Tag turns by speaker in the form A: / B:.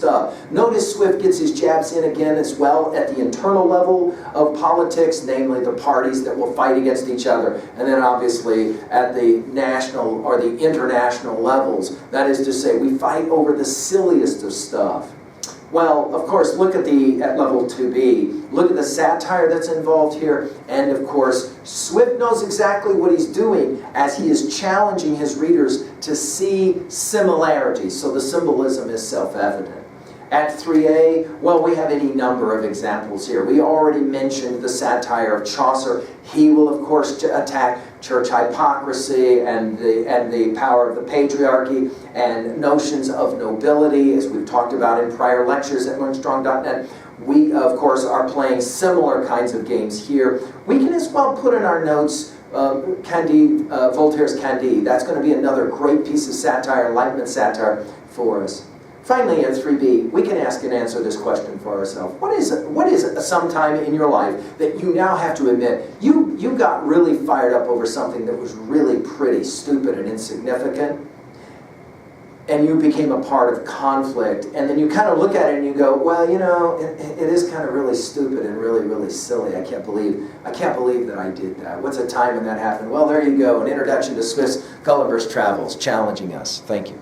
A: stuff. Notice Swift gets his jabs in again as well at the internal level of politics, namely the parties that will fight against each other, and then obviously at the national or the international levels. That is to say, we fight over the silliest of stuff. Well, of course, look at level 2B. Look at the satire that's involved here. And of course, Swift knows exactly what he's doing as he is challenging his readers to see similarities. So the symbolism is self-evident. At 3A, well, we have any number of examples here. We already mentioned the satire of Chaucer. He will, of course, attack church hypocrisy and the power of the patriarchy and notions of nobility, as we've talked about in prior lectures at learnstrong.net. We, of course, are playing similar kinds of games here. We can as well put in our notes Candide, Voltaire's Candide. That's going to be another great piece of satire, Enlightenment satire for us. Finally, in 3B, we can ask and answer this question for ourselves. What is some time in your life that you now have to admit, you got really fired up over something that was really pretty stupid and insignificant, and you became a part of conflict, and then you kind of look at it and you go, well, you know, it is kind of really stupid and really, really silly. I can't believe that I did that. What's a time when that happened? Well, there you go, an introduction to Swift's Gulliver's Travels, challenging us. Thank you.